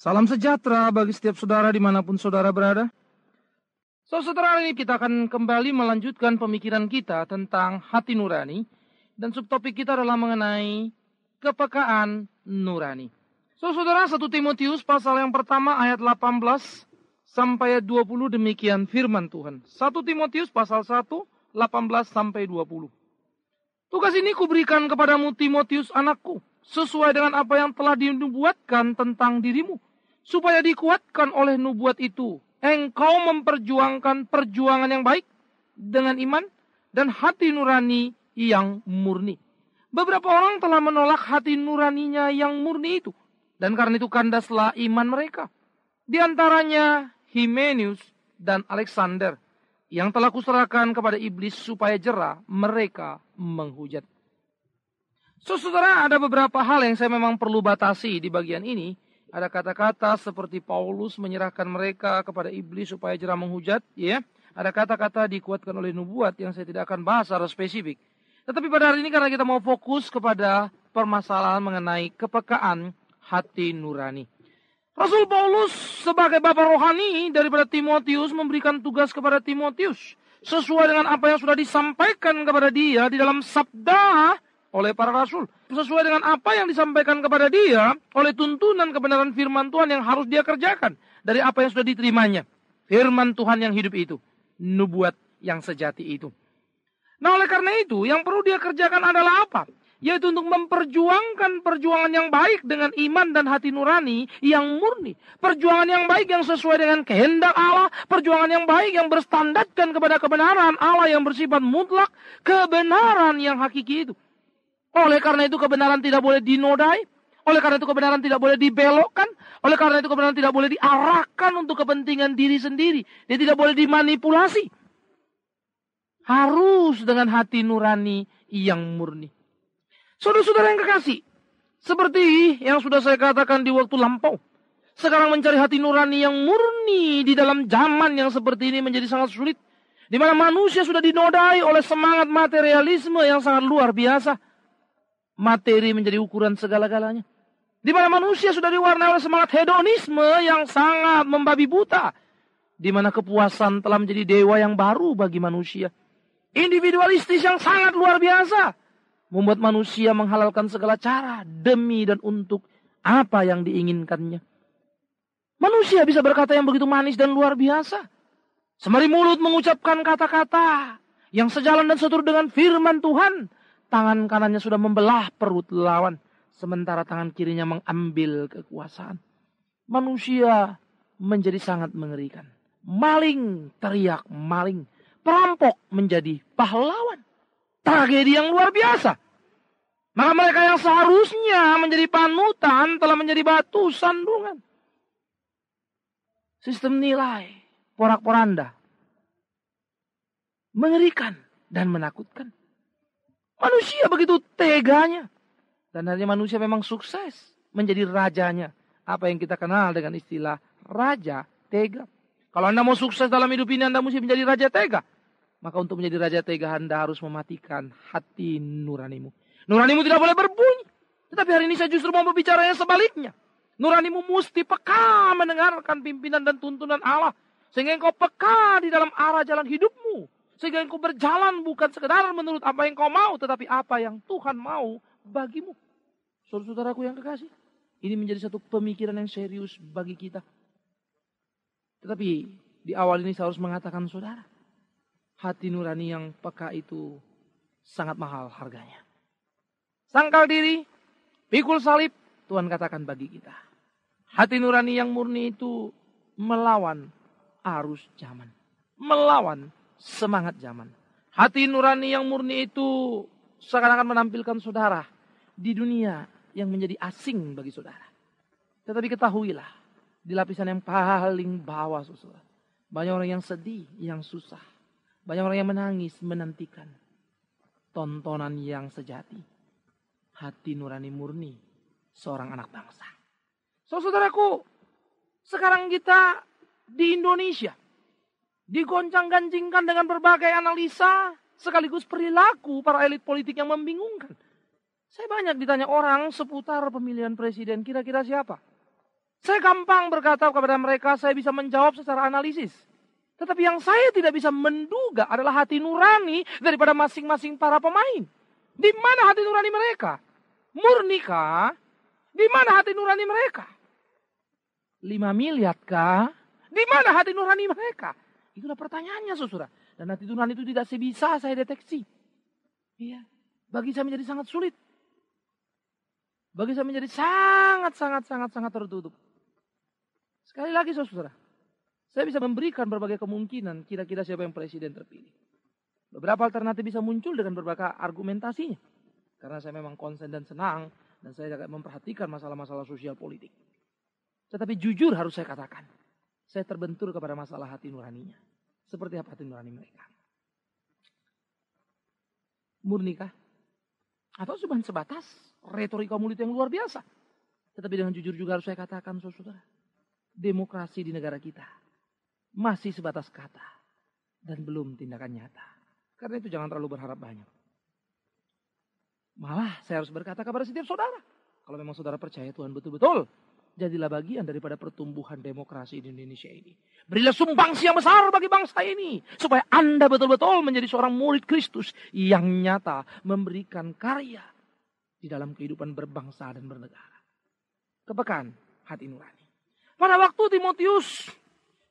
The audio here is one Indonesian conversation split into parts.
Salam sejahtera bagi setiap saudara dimanapun saudara berada. Saudara, ini kita akan kembali melanjutkan pemikiran kita tentang hati nurani. Dan subtopik kita adalah mengenai kepekaan nurani. Saudara, 1 Timotius pasal yang pertama ayat 18 sampai 20 demikian firman Tuhan. 1 Timotius pasal 1, 18 sampai 20. Tugas ini kuberikan kepadamu Timotius anakku, sesuai dengan apa yang telah dinubuatkan tentang dirimu, supaya dikuatkan oleh nubuat itu, engkau memperjuangkan perjuangan yang baik dengan iman dan hati nurani yang murni. Beberapa orang telah menolak hati nuraninya yang murni itu, dan karena itu kandaslah iman mereka. Di antaranya Himenius dan Alexander, yang telah kuserahkan kepada iblis supaya jera mereka menghujat. Saudara, ada beberapa hal yang saya memang perlu batasi di bagian ini. Ada kata-kata seperti Paulus menyerahkan mereka kepada iblis supaya jera menghujat, ya. Ada kata-kata dikuatkan oleh nubuat yang saya tidak akan bahas secara spesifik. Tetapi pada hari ini karena kita mau fokus kepada permasalahan mengenai kepekaan hati nurani. Rasul Paulus sebagai bapa rohani daripada Timotius memberikan tugas kepada Timotius sesuai dengan apa yang sudah disampaikan kepada dia di dalam sabda oleh para rasul. Sesuai dengan apa yang disampaikan kepada dia oleh tuntunan kebenaran firman Tuhan yang harus dia kerjakan dari apa yang sudah diterimanya. Firman Tuhan yang hidup itu, nubuat yang sejati itu. Nah, oleh karena itu yang perlu dia kerjakan adalah apa? Yaitu untuk memperjuangkan perjuangan yang baik dengan iman dan hati nurani yang murni. Perjuangan yang baik yang sesuai dengan kehendak Allah. Perjuangan yang baik yang berstandarkan kepada kebenaran Allah yang bersifat mutlak. Kebenaran yang hakiki itu. Oleh karena itu kebenaran tidak boleh dinodai. Oleh karena itu kebenaran tidak boleh dibelokkan. Oleh karena itu kebenaran tidak boleh diarahkan untuk kepentingan diri sendiri. Dia tidak boleh dimanipulasi. Harus dengan hati nurani yang murni. Saudara-saudara yang kekasih, seperti yang sudah saya katakan di waktu lampau, sekarang mencari hati nurani yang murni di dalam zaman yang seperti ini menjadi sangat sulit. Di mana manusia sudah dinodai oleh semangat materialisme yang sangat luar biasa. Materi menjadi ukuran segala-galanya. Di mana manusia sudah diwarnai oleh semangat hedonisme yang sangat membabi buta. Di mana kepuasan telah menjadi dewa yang baru bagi manusia. Individualistis yang sangat luar biasa. Membuat manusia menghalalkan segala cara demi dan untuk apa yang diinginkannya. Manusia bisa berkata yang begitu manis dan luar biasa. Sembari mulut mengucapkan kata-kata yang sejalan dan seturut dengan firman Tuhan. Tangan kanannya sudah membelah perut lawan. Sementara tangan kirinya mengambil kekuasaan. Manusia menjadi sangat mengerikan. Maling teriak maling. Perampok menjadi pahlawan. Tragedi yang luar biasa. Maka mereka yang seharusnya menjadi panutan telah menjadi batu sandungan. Sistem nilai, porak-poranda. Mengerikan dan menakutkan. Manusia begitu teganya. Dan hanya manusia memang sukses menjadi rajanya. Apa yang kita kenal dengan istilah raja tega. Kalau Anda mau sukses dalam hidup ini, Anda mesti menjadi raja tega. Maka untuk menjadi raja tega, Anda harus mematikan hati nuranimu. Nuranimu tidak boleh berbunyi. Tetapi hari ini saya justru mau berbicara yang sebaliknya. Nuranimu mesti peka mendengarkan pimpinan dan tuntunan Allah. Sehingga engkau peka di dalam arah jalan hidupmu. Sehingga engkau berjalan bukan sekedar menurut apa yang kau mau. Tetapi apa yang Tuhan mau bagimu. Saudara-saudaraku yang kekasih. Ini menjadi satu pemikiran yang serius bagi kita. Tetapi di awal ini saya harus mengatakan saudara. Hati nurani yang peka itu sangat mahal harganya. Sangkal diri, pikul salib, Tuhan katakan bagi kita. Hati nurani yang murni itu melawan arus zaman. Melawan semangat zaman. Hati nurani yang murni itu seakan-akan menampilkan saudara di dunia yang menjadi asing bagi saudara. Tetapi ketahuilah, di lapisan yang paling bawah saudara, banyak orang yang sedih, yang susah. Banyak orang yang menangis, menantikan tontonan yang sejati. Hati nurani murni seorang anak bangsa. Saudaraku, sekarang kita di Indonesia digoncang-gancingkan dengan berbagai analisa sekaligus perilaku para elit politik yang membingungkan. Saya banyak ditanya orang seputar pemilihan presiden, kira-kira siapa? Saya gampang berkata kepada mereka, saya bisa menjawab secara analisis. Tetapi yang saya tidak bisa menduga adalah hati nurani daripada masing-masing para pemain. Di mana hati nurani mereka? Murnikah? Di mana hati nurani mereka? 5 miliar kah? Di mana hati nurani mereka? Itulah pertanyaannya, saudara. Dan hati nurani itu tidak bisa saya deteksi. Iya, bagi saya menjadi sangat sulit. Bagi saya menjadi sangat tertutup. Sekali lagi, saudara. Saya bisa memberikan berbagai kemungkinan kira-kira siapa yang presiden terpilih. Beberapa alternatif bisa muncul dengan berbagai argumentasinya. Karena saya memang konsen dan senang. Dan saya agak memperhatikan masalah-masalah sosial politik. Tetapi jujur harus saya katakan. Saya terbentur kepada masalah hati nuraninya. Seperti apa hati nurani mereka? Murnikah? Atau cuma sebatas retorika mulut yang luar biasa? Tetapi dengan jujur juga harus saya katakan, saudara. Demokrasi di negara kita masih sebatas kata. Dan belum tindakan nyata. Karena itu jangan terlalu berharap banyak. Malah saya harus berkata kepada setiap saudara. Kalau memang saudara percaya Tuhan betul-betul. Jadilah bagian daripada pertumbuhan demokrasi di Indonesia ini. Berilah sumbangsi yang besar bagi bangsa ini. Supaya Anda betul-betul menjadi seorang murid Kristus. Yang nyata memberikan karya. Di dalam kehidupan berbangsa dan bernegara. Kepekaan hati nurani. Pada waktu Timotius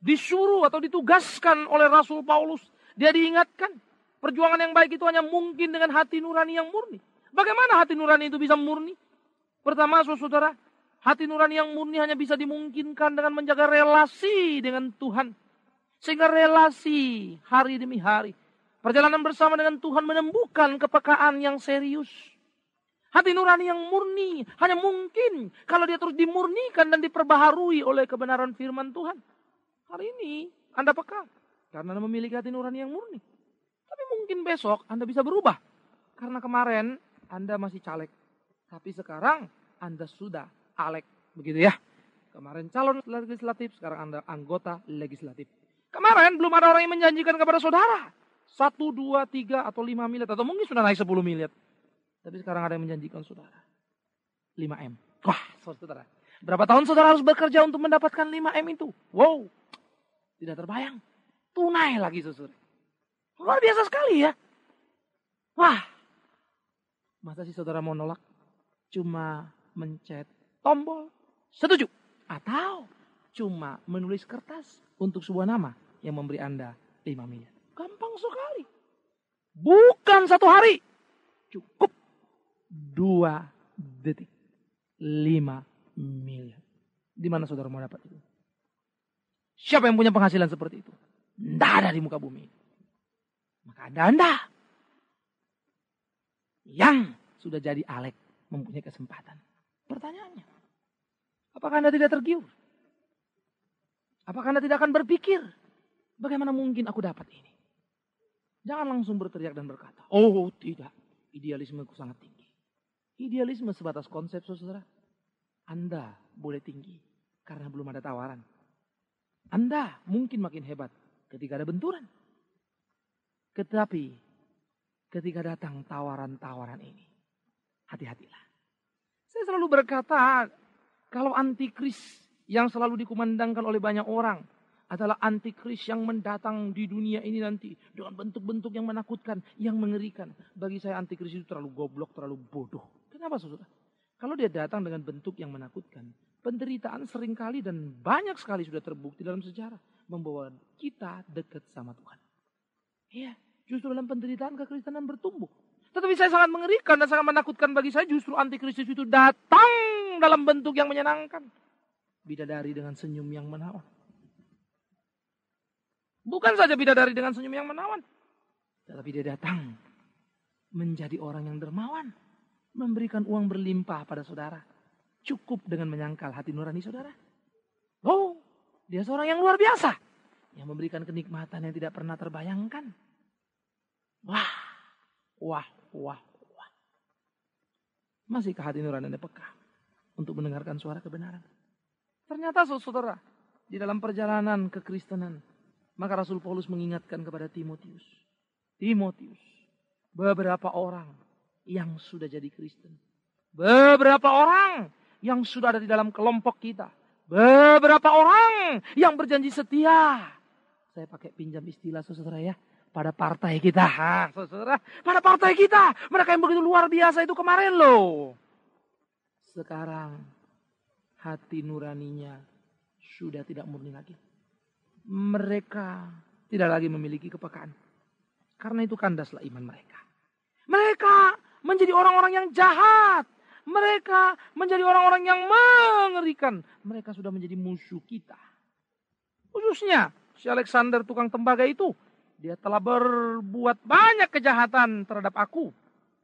disuruh atau ditugaskan oleh Rasul Paulus. Dia diingatkan. Perjuangan yang baik itu hanya mungkin dengan hati nurani yang murni. Bagaimana hati nurani itu bisa murni? Pertama, saudara, hati nurani yang murni hanya bisa dimungkinkan dengan menjaga relasi dengan Tuhan. Sehingga relasi hari demi hari. Perjalanan bersama dengan Tuhan menemukan kepekaan yang serius. Hati nurani yang murni hanya mungkin kalau dia terus dimurnikan dan diperbaharui oleh kebenaran firman Tuhan. Hari ini Anda peka karena Anda memiliki hati nurani yang murni. Tapi mungkin besok Anda bisa berubah. Karena kemarin Anda masih caleg. Tapi sekarang Anda sudah alek. Begitu ya. Kemarin calon legislatif, sekarang Anda anggota legislatif. Kemarin belum ada orang yang menjanjikan kepada saudara. 1, 2, 3 atau 5 miliar. Atau mungkin sudah naik 10 miliar. Tapi sekarang ada yang menjanjikan saudara. 5M. Wah, saudara. Berapa tahun saudara harus bekerja untuk mendapatkan 5M itu? Wow. Tidak terbayang. Tunai lagi, saudara. Luar biasa sekali ya. Wah. Masa sih saudara mau nolak? Cuma mencet tombol setuju. Atau cuma menulis kertas untuk sebuah nama yang memberi Anda 5 miliar. Gampang sekali. Bukan 1 hari. Cukup 2 detik. 5 miliar. Di mana saudara mau dapat itu? Siapa yang punya penghasilan seperti itu? Tidak ada di muka bumi. Maka Anda yang sudah jadi alek mempunyai kesempatan. Pertanyaannya, apakah Anda tidak tergiur? Apakah Anda tidak akan berpikir, bagaimana mungkin aku dapat ini? Jangan langsung berteriak dan berkata, oh tidak, idealismeku sangat tinggi. Idealisme sebatas konsep, saudara. Anda boleh tinggi karena belum ada tawaran. Anda mungkin makin hebat ketika ada benturan. Tetapi ketika datang tawaran-tawaran ini, hati-hatilah. Saya selalu berkata, kalau antikris yang selalu dikumandangkan oleh banyak orang adalah antikris yang mendatang di dunia ini nanti dengan bentuk-bentuk yang menakutkan, yang mengerikan. Bagi saya antikris itu terlalu goblok, terlalu bodoh. Kenapa, saudara? Kalau dia datang dengan bentuk yang menakutkan, penderitaan seringkali dan banyak sekali sudah terbukti dalam sejarah membawa kita dekat sama Tuhan. Iya. Justru dalam penderitaan kekristenan bertumbuh. Tetapi saya sangat mengerikan dan sangat menakutkan bagi saya justru antikristus itu datang dalam bentuk yang menyenangkan. Bidadari dengan senyum yang menawan. Bukan saja bidadari dengan senyum yang menawan. Tetapi dia datang menjadi orang yang dermawan. Memberikan uang berlimpah pada saudara. Cukup dengan menyangkal hati nurani saudara. Oh, dia seorang yang luar biasa. Yang memberikan kenikmatan yang tidak pernah terbayangkan. Wah. Masihkah hati nurani Anda peka untuk mendengarkan suara kebenaran? Ternyata saudara, di dalam perjalanan kekristenan, maka Rasul Paulus mengingatkan kepada Timotius, beberapa orang yang sudah jadi Kristen, beberapa orang yang sudah ada di dalam kelompok kita, Beberapa orang yang berjanji setia. Saya pakai pinjam istilah saudara ya. Pada partai kita. Saudara, pada partai kita. Mereka yang begitu luar biasa itu kemarin loh. Sekarang hati nuraninya sudah tidak murni lagi. Mereka tidak lagi memiliki kepekaan. Karena itu kandaslah iman mereka. Mereka menjadi orang-orang yang jahat. Mereka menjadi orang-orang yang mengerikan. Mereka sudah menjadi musuh kita. Khususnya si Alexander tukang tembaga itu. Dia telah berbuat banyak kejahatan terhadap aku.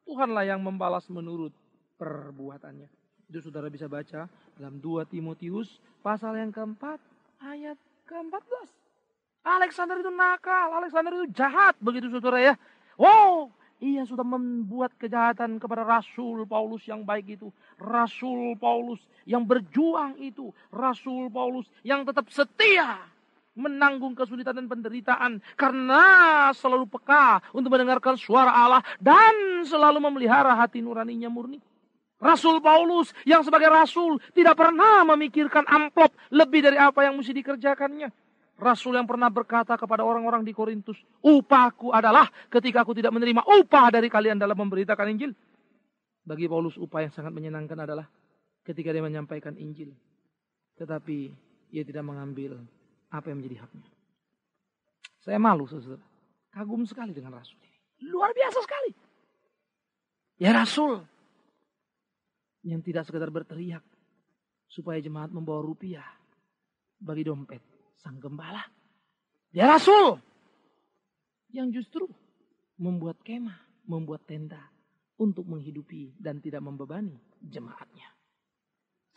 Tuhanlah yang membalas menurut perbuatannya. Itu saudara bisa baca dalam 2 Timotius pasal yang keempat ayat ke-14. Alexander itu nakal, Alexander itu jahat begitu saudara ya. Wow, ia sudah membuat kejahatan kepada Rasul Paulus yang baik itu. Rasul Paulus yang berjuang itu. Rasul Paulus yang tetap setia menanggung kesulitan dan penderitaan. Karena selalu peka untuk mendengarkan suara Allah. Dan selalu memelihara hati nuraninya murni. Rasul Paulus yang sebagai rasul tidak pernah memikirkan amplop lebih dari apa yang mesti dikerjakannya. Rasul yang pernah berkata kepada orang-orang di Korintus, upahku adalah ketika aku tidak menerima upah dari kalian dalam memberitakan Injil. Bagi Paulus upah yang sangat menyenangkan adalah ketika dia menyampaikan Injil. Tetapi ia tidak mengambil apa yang menjadi haknya. Saya malu saudara. Kagum sekali dengan rasul ini. Luar biasa sekali. Ya rasul yang tidak sekedar berteriak supaya jemaat membawa rupiah bagi dompet sang gembala. Dia rasul yang justru membuat kemah, membuat tenda untuk menghidupi dan tidak membebani jemaatnya.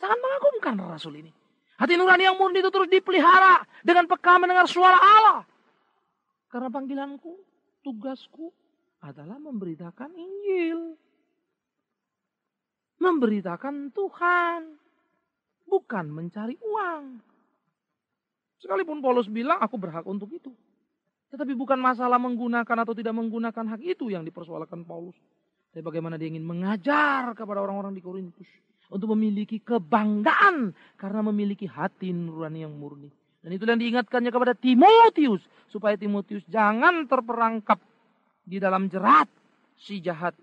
Sangat mengagumkan rasul ini. Hati nurani yang murni itu terus dipelihara dengan peka mendengar suara Allah. Karena panggilanku, tugasku adalah memberitakan Injil. Memberitakan Tuhan. Bukan mencari uang. Sekalipun Paulus bilang aku berhak untuk itu. Tetapi bukan masalah menggunakan atau tidak menggunakan hak itu yang dipersoalkan Paulus. Tapi bagaimana dia ingin mengajar kepada orang-orang di Korintus. Untuk memiliki kebanggaan. Karena memiliki hati nurani yang murni. Dan itu yang diingatkannya kepada Timotius. Supaya Timotius jangan terperangkap di dalam jerat si jahat.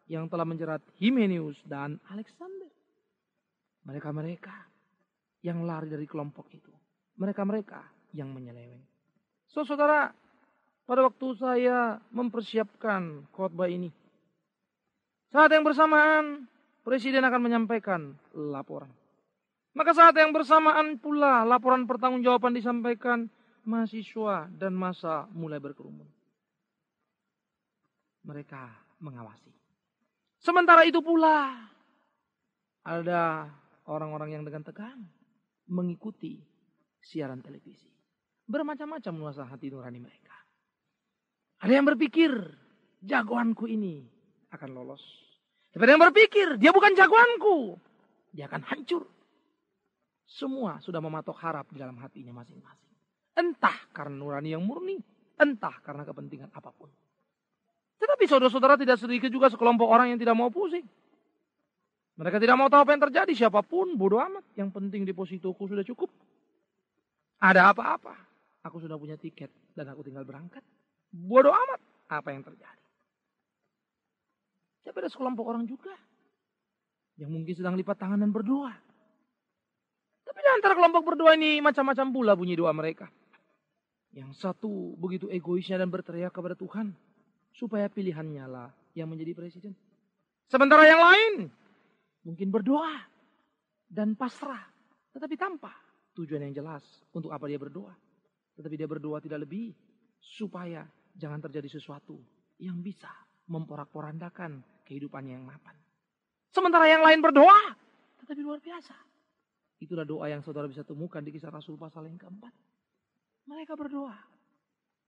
Yang telah menjerat Himenius dan Alexander. Mereka-mereka yang lari dari kelompok itu. Mereka-mereka yang menyeleweng. Saudara, pada waktu saya mempersiapkan khotbah ini. Saat yang bersamaan, Presiden akan menyampaikan laporan. Maka saat yang bersamaan pula laporan pertanggungjawaban disampaikan, mahasiswa dan massa mulai berkerumun. Mereka mengawasi. Sementara itu pula, ada orang-orang yang dengan tegang mengikuti siaran televisi. Bermacam-macam nuansa hati nurani mereka. Ada yang berpikir, jagoanku ini akan lolos. Ada yang berpikir, dia bukan jagoanku. Dia akan hancur. Semua sudah mematok harap di dalam hatinya masing-masing. Entah karena nurani yang murni, entah karena kepentingan apapun. Tetapi saudara-saudara tidak sedikit juga sekelompok orang yang tidak mau pusing. Mereka tidak mau tahu apa yang terjadi. Siapapun bodoh amat. Yang penting depositoku sudah cukup. Ada apa-apa. Aku sudah punya tiket dan aku tinggal berangkat. Bodoh amat apa yang terjadi. Tapi ada sekelompok orang juga. Yang mungkin sedang lipat tangan dan berdoa. Tapi di antara kelompok berdoa ini macam-macam pula bunyi doa mereka. Yang satu begitu egoisnya dan berteriak kepada Tuhan. Supaya pilihannya lah yang menjadi presiden. Sementara yang lain mungkin berdoa dan pasrah. Tetapi tanpa tujuan yang jelas untuk apa dia berdoa. Tetapi dia berdoa tidak lebih supaya jangan terjadi sesuatu yang bisa memporak-porandakan kehidupannya yang mapan. Sementara yang lain berdoa tetapi luar biasa. Itulah doa yang saudara bisa temukan di Kisah Rasul pasal yang keempat. Mereka berdoa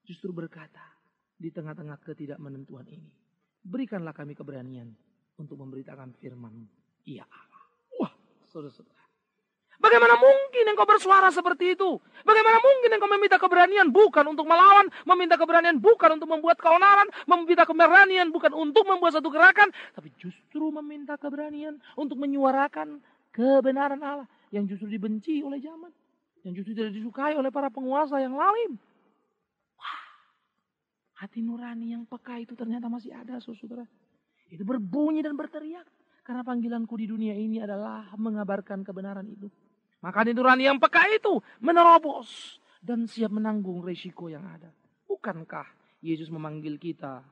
justru berkata, di tengah-tengah ketidakmenentuan ini, berikanlah kami keberanian untuk memberitakan firman-Mu, ya Allah. Wah, saudara-saudara. Bagaimana mungkin engkau bersuara seperti itu? Bagaimana mungkin engkau meminta keberanian bukan untuk melawan, meminta keberanian bukan untuk membuat keonaran, meminta keberanian bukan untuk membuat satu gerakan, tapi justru meminta keberanian untuk menyuarakan kebenaran Allah. yang justru dibenci oleh zaman. Yang justru tidak disukai oleh para penguasa yang lalim. Wah, hati nurani yang peka itu ternyata masih ada, saudara. Itu berbunyi dan berteriak. Karena panggilanku di dunia ini adalah mengabarkan kebenaran itu. Maka hati nurani yang peka itu menerobos dan siap menanggung resiko yang ada. Bukankah Yesus memanggil kita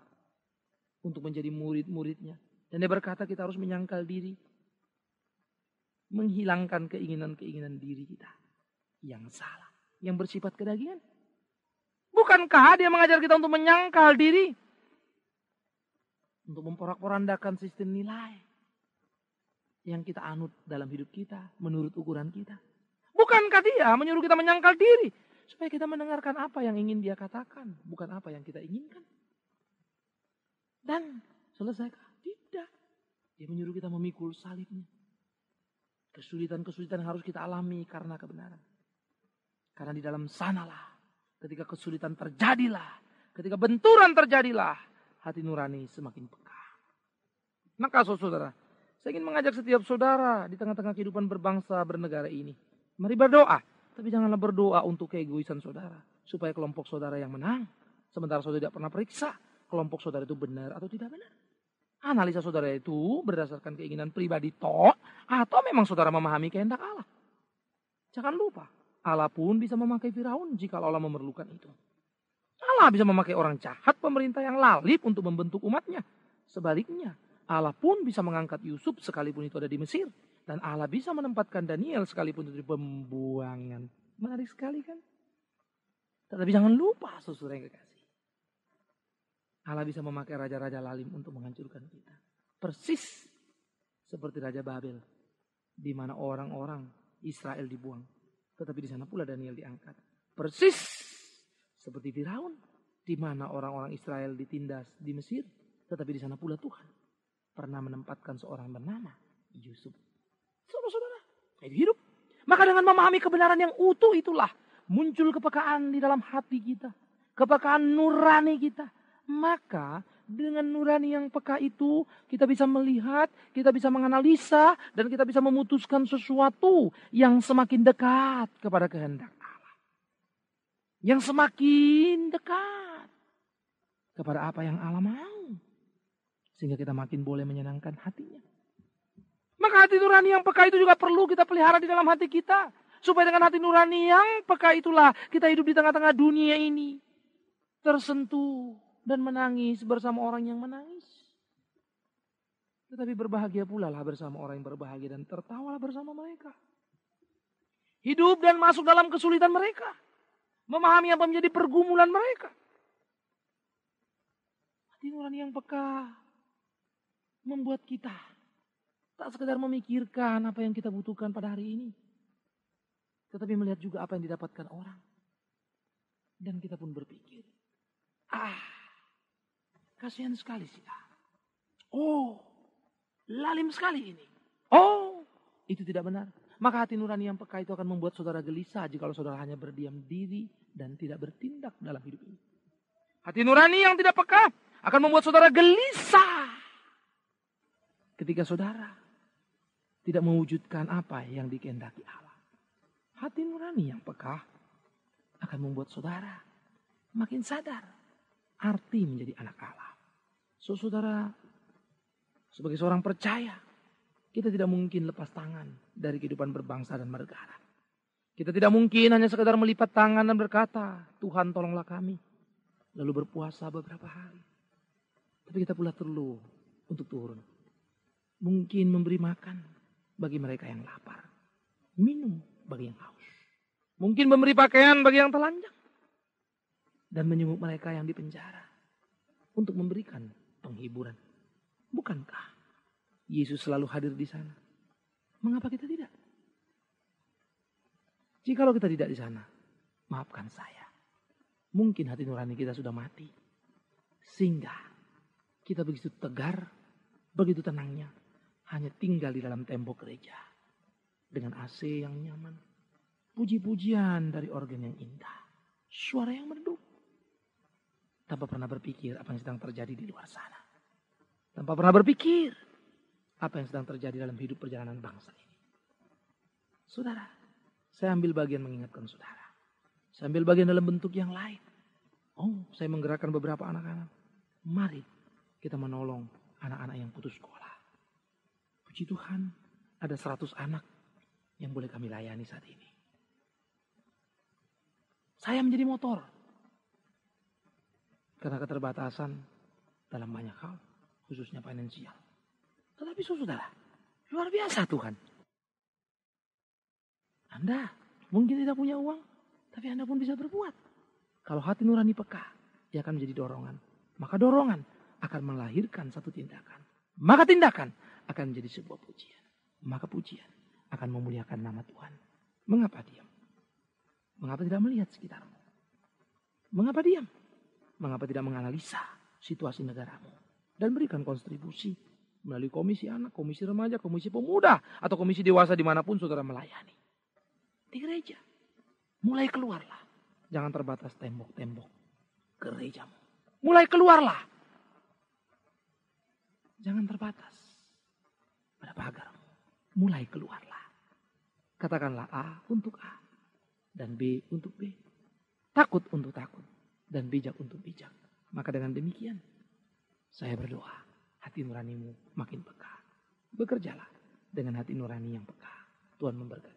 untuk menjadi murid-muridnya? Dan dia berkata kita harus menyangkal diri. Menghilangkan keinginan-keinginan diri kita yang salah, yang bersifat kedagingan. Bukankah dia mengajar kita untuk menyangkal diri? Untuk memporak-porandakan sistem nilai yang kita anut dalam hidup kita, menurut ukuran kita. Bukankah dia menyuruh kita menyangkal diri? Supaya kita mendengarkan apa yang ingin dia katakan, bukan apa yang kita inginkan. Dan selesaikah? Tidak. Dia menyuruh kita memikul salibnya. Kesulitan-kesulitan harus kita alami karena kebenaran. Karena di dalam sanalah, ketika kesulitan terjadilah, ketika benturan terjadilah, hati nurani semakin peka. Maka saudara, saya ingin mengajak setiap saudara di tengah-tengah kehidupan berbangsa, bernegara ini. Mari berdoa, tapi janganlah berdoa untuk keegoisan saudara. Supaya kelompok saudara yang menang. Sementara saudara tidak pernah periksa kelompok saudara itu benar atau tidak benar. Analisa saudara itu berdasarkan keinginan pribadi toh, atau memang saudara memahami kehendak Allah. Jangan lupa, Allah pun bisa memakai Firaun jika Allah memerlukan itu. Allah bisa memakai orang jahat, pemerintah yang lalip untuk membentuk umatnya. Sebaliknya, Allah pun bisa mengangkat Yusuf sekalipun itu ada di Mesir. Dan Allah bisa menempatkan Daniel sekalipun itu di pembuangan. Menarik sekali kan? Tetapi jangan lupa saudara yang kekasih. Allah bisa memakai raja-raja lalim untuk menghancurkan kita. Persis seperti Raja Babel. Di mana orang-orang Israel dibuang. Tetapi di sana pula Daniel diangkat. Persis seperti Firaun. Di mana orang-orang Israel ditindas di Mesir. Tetapi di sana pula Tuhan pernah menempatkan seorang bernama Yusuf. Saudara-saudara, itu hidup. Maka dengan memahami kebenaran yang utuh itulah muncul kepekaan di dalam hati kita. Kepekaan nurani kita. Maka dengan nurani yang peka itu kita bisa melihat, kita bisa menganalisa, dan kita bisa memutuskan sesuatu yang semakin dekat kepada kehendak Allah. Yang semakin dekat kepada apa yang Allah mau. Sehingga kita makin boleh menyenangkan hatinya. Maka hati nurani yang peka itu juga perlu kita pelihara di dalam hati kita. Supaya dengan hati nurani yang peka itulah kita hidup di tengah-tengah dunia ini. Tersentuh dan menangis bersama orang yang menangis. Tetapi berbahagia pula lah bersama orang yang berbahagia dan tertawalah bersama mereka. Hidup dan masuk dalam kesulitan mereka. Memahami apa menjadi pergumulan mereka. Hati nurani yang peka membuat kita tak sekedar memikirkan apa yang kita butuhkan pada hari ini. Tetapi melihat juga apa yang didapatkan orang. Dan kita pun berpikir, kasihan sekali sih. Oh, lalim sekali ini. Oh, itu tidak benar. Maka hati nurani yang peka itu akan membuat saudara gelisah jika saudara hanya berdiam diri dan tidak bertindak dalam hidup ini. Hati nurani yang tidak peka akan membuat saudara gelisah ketika saudara tidak mewujudkan apa yang dikehendaki Allah. Hati nurani yang peka akan membuat saudara makin sadar arti menjadi anak Allah. Saudara, sebagai seorang percaya, kita tidak mungkin lepas tangan dari kehidupan berbangsa dan bernegara. Kita tidak mungkin hanya sekedar melipat tangan dan berkata, Tuhan tolonglah kami. Lalu berpuasa beberapa hari. Tapi kita pula perlu untuk turun. Mungkin memberi makan bagi mereka yang lapar. Minum bagi yang haus. Mungkin memberi pakaian bagi yang telanjang. Dan menyembuh mereka yang dipenjara. Untuk memberikan penghiburan. Bukankah Yesus selalu hadir di sana? Mengapa kita tidak? Jikalau kita tidak di sana, maafkan saya. Mungkin hati nurani kita sudah mati. Sehingga kita begitu tegar, begitu tenangnya. Hanya tinggal di dalam tembok gereja. Dengan AC yang nyaman. Puji-pujian dari organ yang indah. Suara yang merdu. Tanpa pernah berpikir apa yang sedang terjadi di luar sana. Tanpa pernah berpikir apa yang sedang terjadi dalam hidup perjalanan bangsa ini. Saudara, saya ambil bagian mengingatkan saudara. Saya ambil bagian dalam bentuk yang lain. Oh, saya menggerakkan beberapa anak-anak. Mari kita menolong anak-anak yang putus sekolah. Puji Tuhan, ada 100 anak yang boleh kami layani saat ini. Saya menjadi motor. Karena keterbatasan dalam banyak hal, khususnya finansial. Tetapi saudara, luar biasa Tuhan. Anda mungkin tidak punya uang, tapi Anda pun bisa berbuat. Kalau hati nurani peka, ia akan menjadi dorongan. Maka dorongan akan melahirkan satu tindakan. Maka tindakan akan menjadi sebuah pujian. Maka pujian akan memuliakan nama Tuhan. Mengapa diam? Mengapa tidak melihat sekitarmu? Mengapa diam? Mengapa tidak menganalisa situasi negaramu? Dan berikan kontribusi melalui komisi anak, komisi remaja, komisi pemuda, atau komisi dewasa dimanapun saudara melayani. Di gereja. Mulai keluarlah. Jangan terbatas tembok-tembok gerejamu. Mulai keluarlah. Jangan terbatas pada pagarmu. Mulai keluarlah. Katakanlah A untuk A. Dan B untuk B. Takut untuk takut. Dan bijak untuk bijak. Maka dengan demikian, saya berdoa, hati nuranimu makin peka. Bekerjalah dengan hati nurani yang peka. Tuhan memberkati.